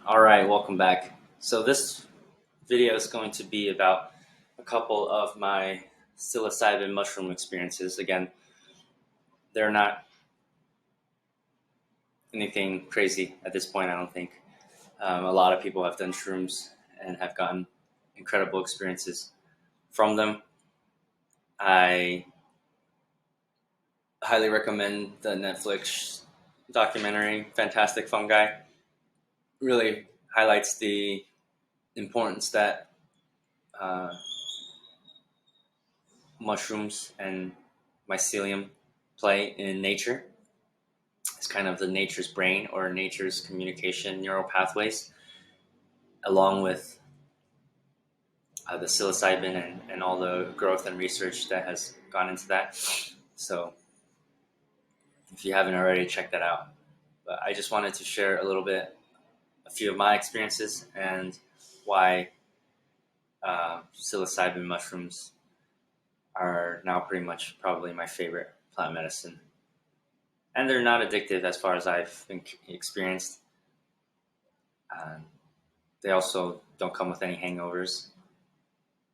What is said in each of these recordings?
All right, welcome back. So this video is going to be about a couple of my psilocybin mushroom experiences. Again, they're not anything crazy at this point, I don't think. A lot of people have done shrooms and have gotten incredible experiences from them. I highly recommend the Netflix documentary, Fantastic Fungi. Really highlights the importance that uh, mushrooms and mycelium play in nature. It's kind of the nature's brain or nature's communication neural pathways, along with the psilocybin and all the growth and research that has gone into that. So if you haven't already, check that out. But I just wanted to share a few of my experiences and why psilocybin mushrooms are now pretty much probably my favorite plant medicine. And they're not addictive as far as I've experienced. Um, they also don't come with any hangovers,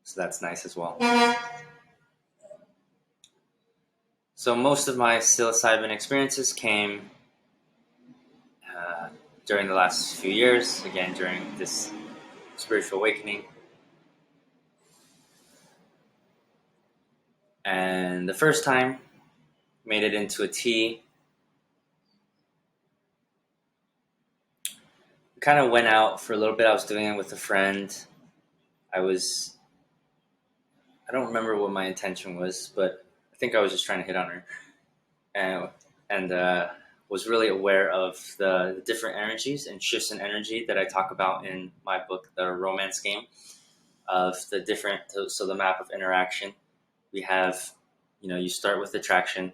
so that's nice as well. So most of my psilocybin experiences came uh, during the last few years, again during this spiritual awakening. And the first time, made it into a tea. Kind of went out for a little bit. I was doing it with a friend. I was, I don't remember what my intention was, but I think I was just trying to hit on her. And was really aware of the different energies and shifts in energy that I talk about in my book, The Romance Game, of the different, so the map of interaction. We have, you start with attraction,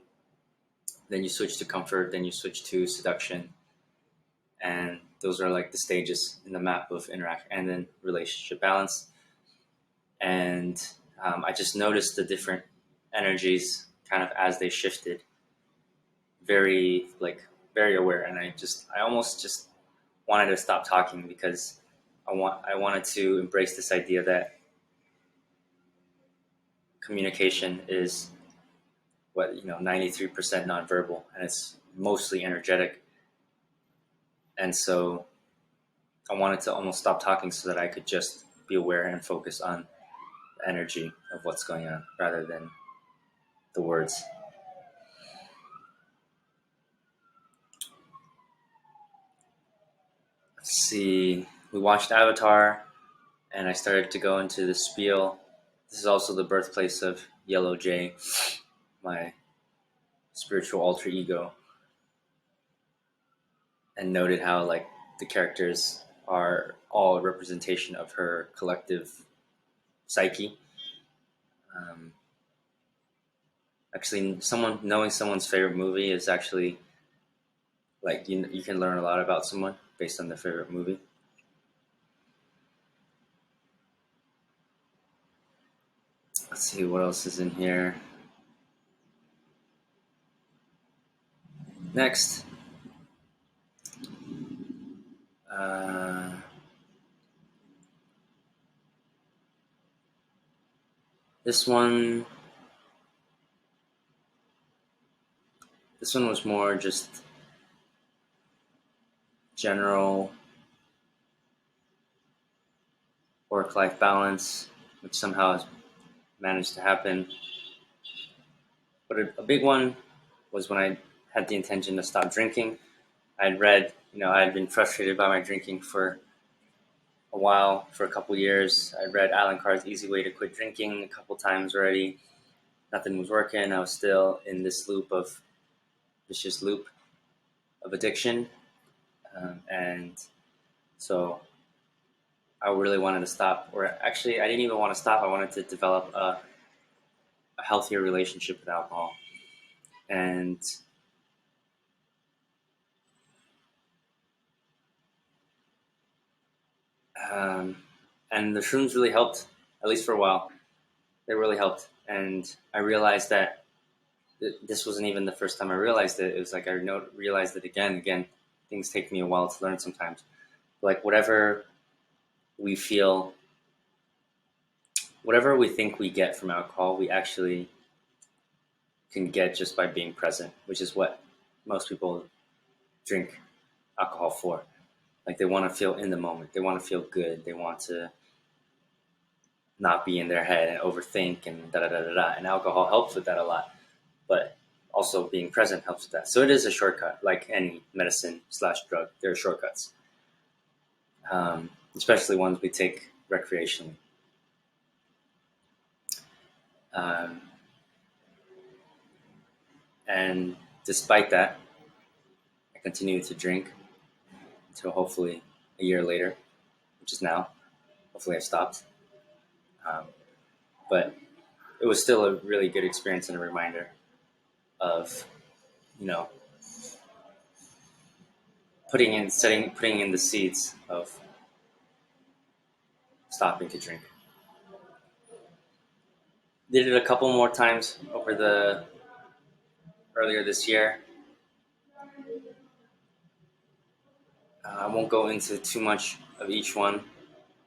then you switch to comfort, then you switch to seduction. And those are like the stages in the map of interaction, and then relationship balance. And I just noticed the different energies kind of as they shifted, very very aware. And I almost just wanted to stop talking because I wanted to embrace this idea that communication is 93% nonverbal, and it's mostly energetic. And so I wanted to almost stop talking so that I could just be aware and focus on the energy of what's going on rather than the words. Let's see. We watched Avatar, and I started to go into the spiel. This is also the birthplace of Yellow Jay, my spiritual alter ego, and noted how the characters are all a representation of her collective psyche. Um, Actually, knowing someone's favorite movie is actually you can learn a lot about someone based on their favorite movie. Let's see what else is in here. Next, uh, this one. This one was more just general work-life balance, which somehow has managed to happen. But a big one was when I had the intention to stop drinking. I'd read, I had been frustrated by my drinking for a while, for a couple years. I read Alan Carr's Easy Way to Quit Drinking a couple times already. Nothing was working. I was still in this vicious loop of addiction. And so I really wanted to stop, or actually, I didn't even want to stop. I wanted to develop a healthier relationship with alcohol. And and the shrooms really helped, at least for a while. They really helped. And I realized that this wasn't even the first time I realized it. It was like I realized it again. Things take me a while to learn sometimes. like whatever we feel, whatever we think we get from alcohol, we actually can get just by being present, which is what most people drink alcohol for. Like they want to feel in the moment, they want to feel good, they want to not be in their head and overthink and da da da da da. And alcohol helps with that a lot, but also being present helps with that. So it is a shortcut, like any medicine / drug. There are shortcuts, especially ones we take recreationally. Um, and despite that, I continue to drink until hopefully a year later, which is now. Hopefully, I've stopped. Um, but it was still a really good experience and a reminder of, you know, putting in the seeds of stopping to drink. Did it a couple more times over the earlier this year. I won't go into too much of each one.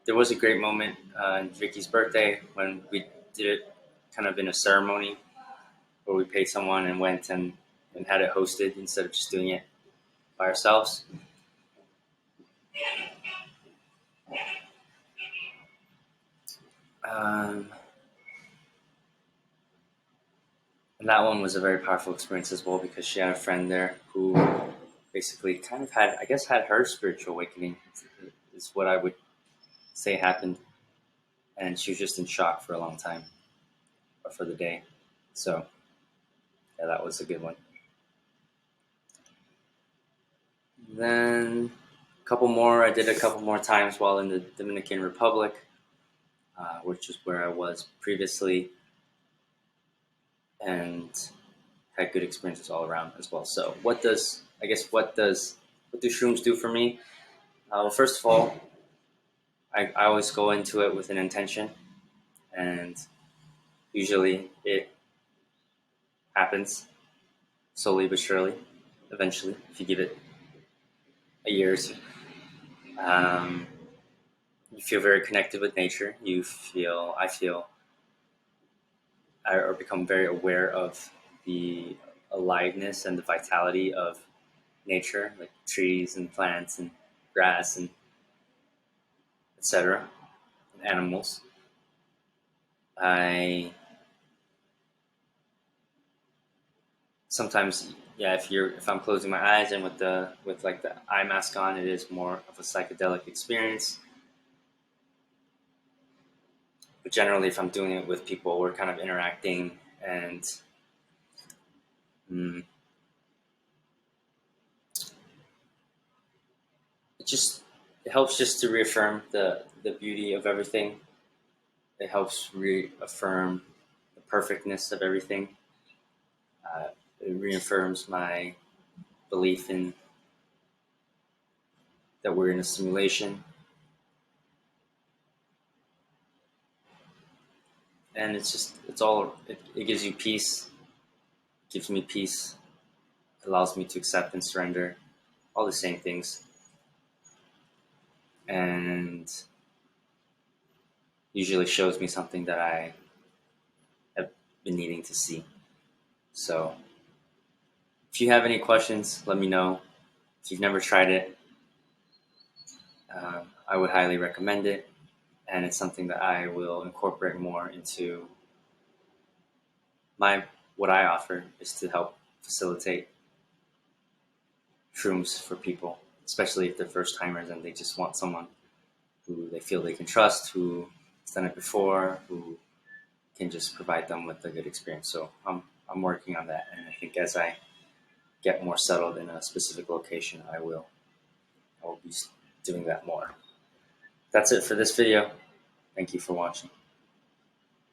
There was a great moment on Vicky's birthday when we did it kind of in a ceremony where we paid someone and went and had it hosted instead of just doing it by ourselves. Um, and that one was a very powerful experience as well because she had a friend there who basically kind of had, I guess, had her spiritual awakening, is what I would say happened. And she was just in shock for a long time, or for the day. So, yeah, that was a good one. Then I did a couple more times while in the Dominican Republic, which is where I was previously, and had good experiences all around as well. So what do shrooms do for me? Well, first of all, I always go into it with an intention, and usually it happens slowly but surely, eventually, if you give it a year or two. You feel very connected with nature. I become very aware of the aliveness and the vitality of nature, like trees and plants and grass and etc. and animals. I sometimes, yeah, if I'm closing my eyes and with like the eye mask on, it is more of a psychedelic experience. But generally, if I'm doing it with people, we're kind of interacting, and mm, it helps just to reaffirm the beauty of everything. It helps reaffirm the perfectness of everything. It reaffirms my belief in that we're in a simulation, and it gives you peace, gives me peace, allows me to accept and surrender, all the same things, and usually shows me something that I have been needing to see. So if you have any questions, let me know. If you've never tried it, I would highly recommend it, and it's something that I will incorporate more into what I offer is to help facilitate shrooms for people, especially if they're first timers and they just want someone who they feel they can trust, who has done it before, who can just provide them with a good experience. So I'm working on that, and I think as I get more settled in a specific location, I will be doing that more. That's it for this video. Thank you for watching.